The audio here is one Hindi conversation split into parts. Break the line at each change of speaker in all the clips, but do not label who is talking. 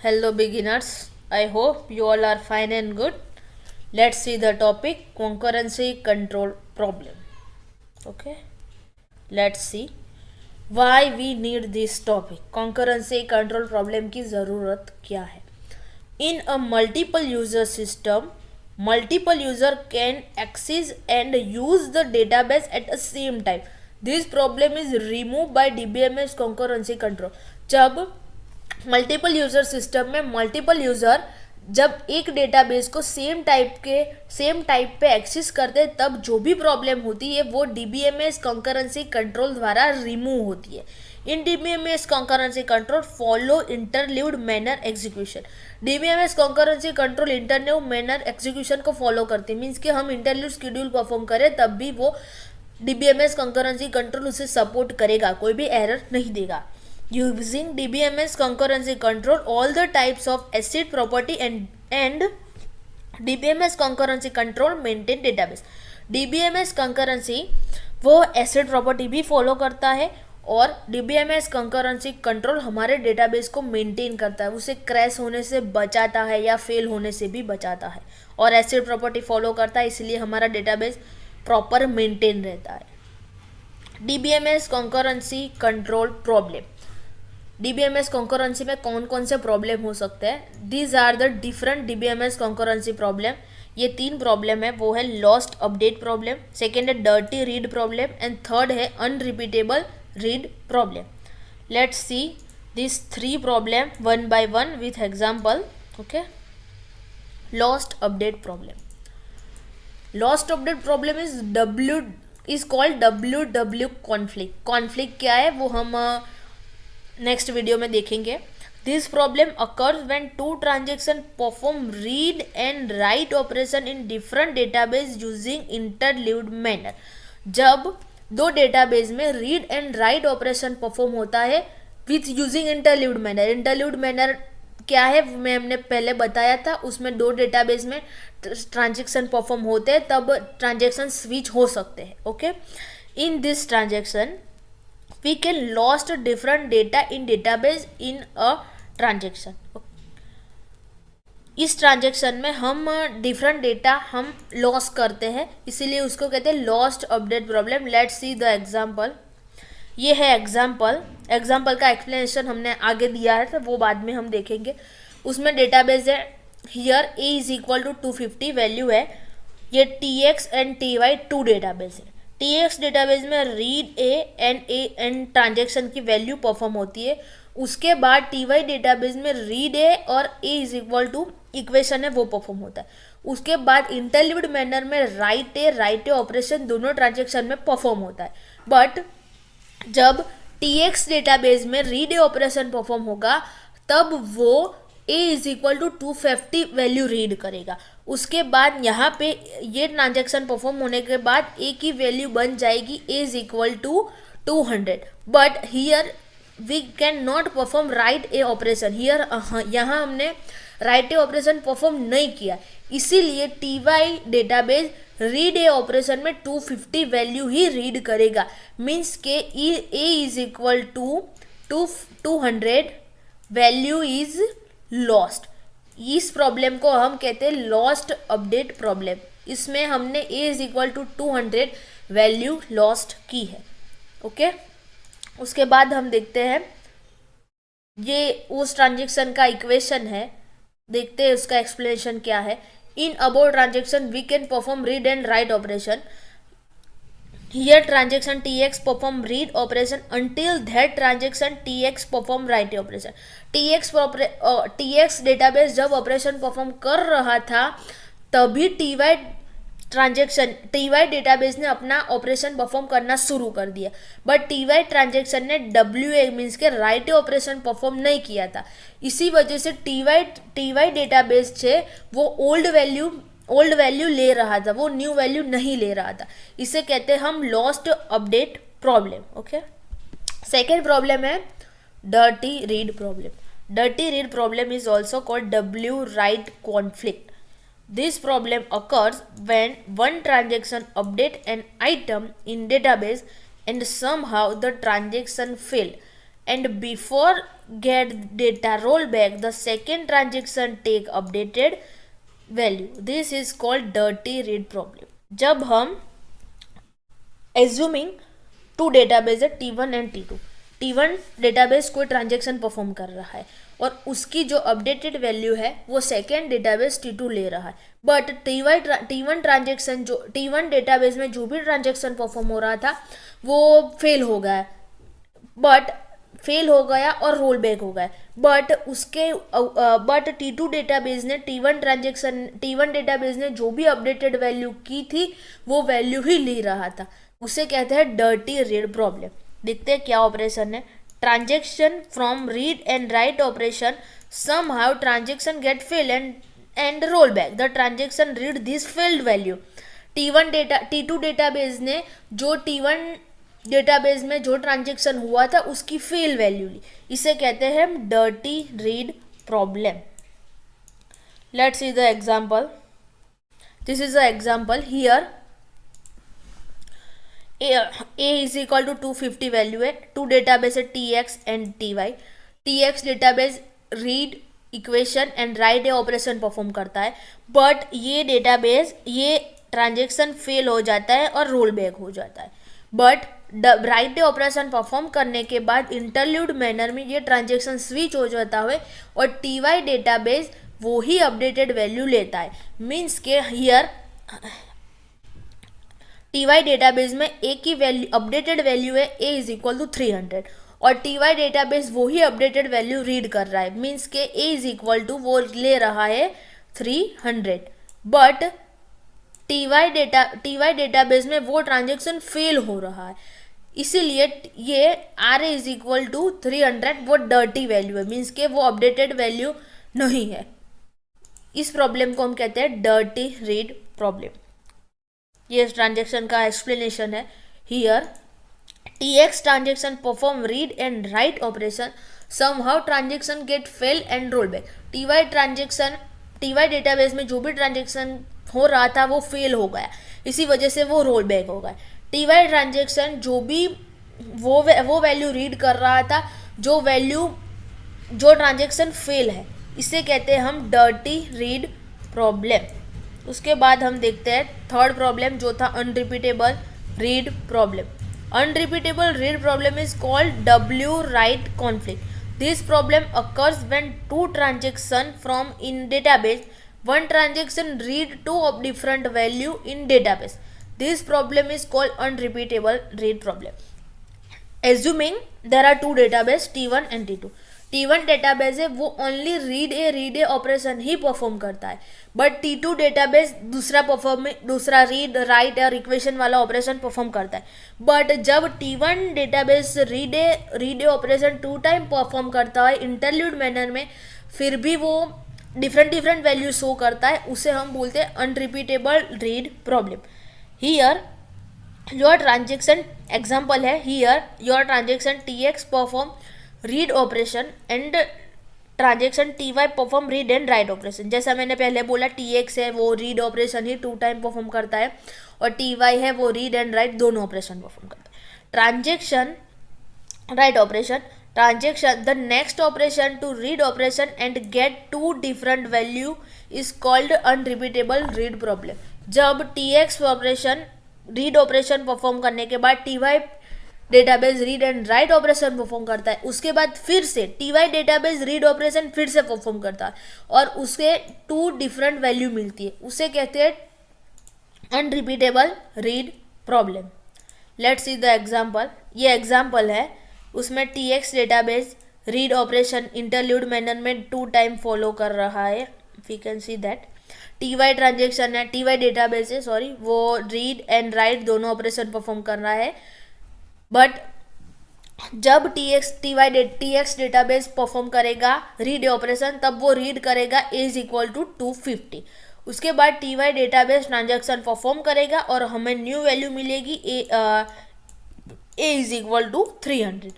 Hello beginners, I hope you all are fine and good. Let's see the topic concurrency control problem. Okay, let's see why we need this topic. Concurrency control problem की ज़रूरत क्या है? In a multiple user system, multiple user can access and use the database at the same time. This problem is removed by DBMS concurrency control. जब मल्टीपल यूज़र सिस्टम में मल्टीपल यूज़र जब एक डेटाबेस को सेम टाइप पे एक्सेस करते हैं तब जो भी प्रॉब्लम होती है वो डीबीएमएस कंकरेंसी कंट्रोल द्वारा रिमूव होती है. इन DBMS concurrency control follow interleaved manner execution. DBMS concurrency control interleaved manner execution को फॉलो करती है. मीन्स कि हम इंटरलीव्ड शेड्यूल परफॉर्म करें तब भी वो डीबीएमएस कंकरेंसी कंट्रोल उसे सपोर्ट करेगा, कोई भी एरर नहीं देगा. Using DBMS concurrency control, all the types of ACID property and DBMS concurrency control maintain database. DBMS concurrency वो ACID property भी फॉलो करता है और DBMS concurrency control हमारे डेटाबेस को मेंटेन करता है, उसे क्रैश होने से बचाता है या फेल होने से भी बचाता है. और ACID प्रॉपर्टी फॉलो करता है, इसलिए हमारा डेटाबेस प्रॉपर मेंटेन रहता है. DBMS concurrency control problem. DBMS concurrency में कौन कौन से प्रॉब्लम हो सकते हैं? These are the different DBMS concurrency problem. ये 3 प्रॉब्लम है. वो है लॉस्ट अपडेट प्रॉब्लम, सेकेंड है dirty read problem and third है unrepeatable read problem. Let's see this 3 problem one by one with example. Okay, lost update problem. Lost update problem is called W conflict. Conflict क्या है वो हम नेक्स्ट वीडियो में देखेंगे. This problem occurs when 2 transaction perform read and write operation in different database using interleaved manner. जब 2 डेटाबेस में read and write operation perform होता है with using interleaved manner. Interleaved manner क्या है मैं हमने पहले बताया था. उसमें 2 डेटाबेस में ट्रांजेक्शन परफॉर्म होते हैं तब ट्रांजेक्शन स्विच हो सकते हैं. Okay, in this transaction we can lost different data in database in a transaction. इस ट्रांजेक्शन में हम डिफरेंट डेटा हम लॉस करते हैं, इसीलिए उसको कहते हैं lost update problem. Let's see the example. ये है एग्जांपल. एग्जांपल का एक्सप्लेनेशन हमने आगे दिया है तो वो बाद में हम देखेंगे. उसमें डेटाबेस है. Here A is equal to 250 value है. ये TX एंड TY 2 डेटाबेस है. TX डेटाबेस में रीड एंड ट्रांजेक्शन की वैल्यू परफॉर्म होती है. उसके बाद TY डेटाबेस में रीड ए और A is equal to equation है वो परफॉर्म होता है. उसके बाद इंटरलीव्ड मैनर में राइट ए ऑपरेशन दोनों ट्रांजेक्शन में परफॉर्म होता है. बट जब TX डेटाबेस में रीड ए ऑपरेशन परफॉर्म होगा तब वो A is equal to 250 value read करेगा. उसके बाद यहाँ पे ये ट्रांजेक्शन परफॉर्म होने के बाद A की वैल्यू बन जाएगी A is equal to 200. But here we can not perform write A operation. Here यहाँ हमने राइट ए ऑपरेशन परफॉर्म नहीं किया, इसीलिए TY database read A operation में 250 वैल्यू ही रीड करेगा. मीन्स के A is equal to 200 value is lost. इस प्रॉब्लम को हम कहते हैं लॉस्ट अपडेट प्रॉब्लम. इसमें हमने A is equal to 200 value lost की है. ओके, उसके बाद हम देखते हैं ये उस ट्रांजेक्शन का इक्वेशन है. देखते हैं उसका एक्सप्लेनेशन क्या है. In above transaction we can perform read and write operation. Here transaction TX perform read operation until that transaction TX perform write operation. TX database जब ऑपरेशन परफॉर्म कर रहा था तभी TY डेटाबेस ने अपना ऑपरेशन परफॉर्म करना शुरू कर दिया. बट TY ट्रांजेक्शन ने WA मीन्स के राइट ऑपरेशन परफॉर्म नहीं किया था. इसी वजह से TY डेटाबेस से वो ओल्ड वैल्यू ले रहा था, वो न्यू वैल्यू नहीं ले रहा था. इसे कहते हैं हम lost update problem. Okay, second problem है dirty read problem. Dirty read problem is also called W write conflict. This problem occurs when one transaction update an item in database and somehow the transaction failed. and before get data rollback the second transaction take updated value. This is called dirty read problem. जब हम एज्यूमिंग टू डेटाबेस है T1 and T2, T1 database कोई ट्रांजेक्शन परफॉर्म कर रहा है और उसकी जो अपडेटेड वैल्यू है वो सेकेंड डेटाबेस T2 ले रहा है, बट T1 ट्रांजेक्शन जो T1 डेटाबेस में जो भी ट्रांजेक्शन परफॉर्म हो रहा था वो फेल हो गया और रोल बैक हो गया, बट T2 डेटाबेस ने T1 डेटाबेस ने जो भी अपडेटेड वैल्यू की थी वो वैल्यू ही ले रहा था. उसे कहते हैं डर्टी रीड प्रॉब्लम. देखते हैं क्या ऑपरेशन है. Transaction from read and write operation, somehow transaction get fail and roll back the transaction read this failed value. T2 database ने जो T1 डेटाबेस में जो ट्रांजेक्शन हुआ था उसकी फेल वैल्यू ली. इसे कहते हैं dirty read problem. Let's see the example. This is the example. Here A is equal to 250 value है. टू डेटाबेस है TX and TY. TX database read equation and right A operation perform करता है, बट ये डेटाबेस ये ट्रांजेक्शन फेल हो जाता है और रोल बैक हो जाता है. But right A operation perform करने के बाद इंटरल्यूड मैनर में ये ट्रांजेक्शन स्विच हो जाता है और TY डेटाबेस वो ही अपडेटेड वैल्यू लेता है. मीन्स के हियर TY डेटाबेस में A की वैल्यू अपडेटेड वैल्यू है A इज इक्वल टू 300 और TY डेटाबेस वो ही अपडेटेड वैल्यू रीड कर रहा है. मीन्स के A इज इक्वल टू वो ले रहा है 300, बट TY डेटाबेस में वो ट्रांजेक्शन फेल हो रहा है. इसीलिए ये R इज इक्वल टू 300 वो डर्टी वैल्यू है. मीन्स के वो अपडेटेड वैल्यू नहीं है. इस प्रॉब्लम को हम कहते हैं डर्टी रीड प्रॉब्लम. ये ट्रांजेक्शन का एक्सप्लेनेशन है. Here TX transaction perform read and write operation, somehow transaction get fail and roll back. TY database में जो भी ट्रांजेक्शन हो रहा था वो फेल हो गया, इसी वजह से वो रोल बैक हो गया. TY ट्रांजेक्शन जो भी वो वैल्यू रीड कर रहा था जो ट्रांजेक्शन फेल है, इसे कहते हैं हम डर्टी रीड प्रॉब्लम. उसके बाद हम देखते हैं थर्ड प्रॉब्लम जो था unrepeatable read problem. Unrepeatable read problem is called W write conflict. This problem occurs when two transactions from in database, one transaction read two of different value in database. This problem is called unrepeatable read problem. Assuming there are two database T1 and T2. T1 database है वो only read A operation he perform करता है, बट T2 डेटाबेस दूसरा रीड राइट और इक्वेशन वाला ऑपरेशन परफॉर्म करता है. बट जब T1 database read A operation 2 time perform करता है इंटरल्यूड मैनर में, फिर भी वो डिफरेंट वैल्यू शो करता है, उसे हम बोलते हैं unrepeatable read problem. Here your transaction example है. Here your transaction TX perform read operation and transaction TY perform read and write operation. जैसा मैंने पहले बोला TX है वो रीड ऑपरेशन ही 2 टाइम परफॉर्म करता है और TY है वो रीड एंड राइट दोनों ऑपरेशन परफॉर्म करता है. Transaction write operation transaction the next operation to read operation and get 2 different value is called unrepeatable read problem. जब TX operation read operation perform करने के बाद TY database read and write operation perform करता है, उसके बाद फिर से TY डेटाबेस रीड ऑपरेशन फिर से परफॉर्म करता है और उसके 2 डिफरेंट वैल्यू मिलती है, उसे कहते हैं unrepeatable read problem. Let's see the example. ये एग्जांपल है, उसमें TX database read operation interlude manner में 2 टाइम फॉलो कर रहा है. We can see that. TY transaction है, TY डेटाबेस है सॉरी, वो रीड एंड राइट दोनों ऑपरेशन परफॉर्म कर रहा है. बट जब TX डेटाबेस परफॉर्म करेगा रीड ऑपरेशन, तब वो रीड करेगा A इज इक्वल टू 250. उसके बाद TY डेटाबेस ट्रांजैक्शन परफॉर्म करेगा और हमें न्यू वैल्यू मिलेगी A is equal to 300.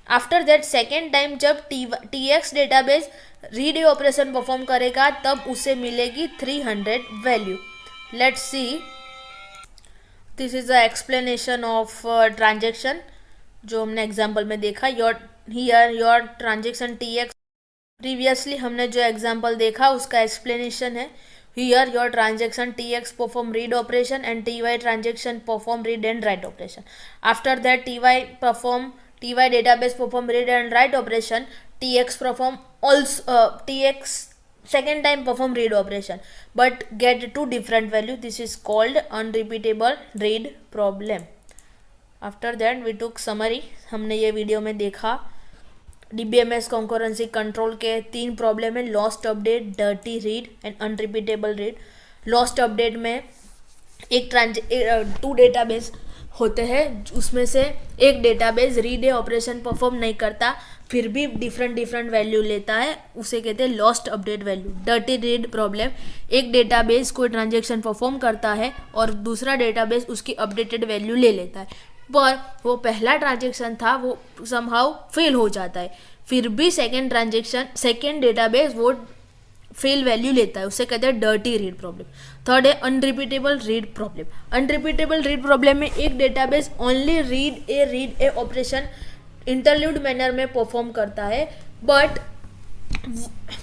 After that second time जब TX database read A operation perform करेगा तब उसे मिलेगी 300 value. Let's see. This is the explanation of transaction. जो हमने एग्जाम्पल में देखा, योर ट्रांजेक्शन TX, प्रीवियसली हमने जो एग्जाम्पल देखा उसका एक्सप्लेनेशन है. Here your transaction TX perform read operation and TY transaction perform read and write operation. After that TY database perform read and write operation. TX perform also TX second time perform read operation but get two different value. This is called unrepeatable read problem. After that we took summary. हमने ये वीडियो में देखा DBMS कॉन्करेंसी कंट्रोल के 3 प्रॉब्लम है, lost update, dirty read and unrepeatable read. Lost update में टू डेटाबेस होते हैं, उसमें से एक डेटाबेस रीड ऑपरेशन परफॉर्म नहीं करता, फिर भी डिफरेंट वैल्यू लेता है, उसे कहते हैं lost update value. Dirty read problem, एक डेटाबेस कोई ट्रांजेक्शन परफॉर्म करता है और दूसरा डेटाबेस उसकी अपडेटेड वैल्यू ले लेता है, पर वो पहला ट्रांजेक्शन था वो समहाउ फेल हो जाता है, फिर भी सेकेंड डेटाबेस वो फेल वैल्यू लेता है, उसे कहते हैं डर्टी रीड प्रॉब्लम. थर्ड है unrepeatable read problem. Unrepeatable read problem में एक database only read A operation interlude manner में परफॉर्म करता है, बट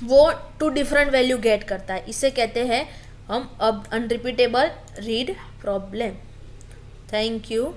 वो टू डिफरेंट वैल्यू गेट करता है, इसे कहते हैं हम अब unrepeatable read problem. Thank you.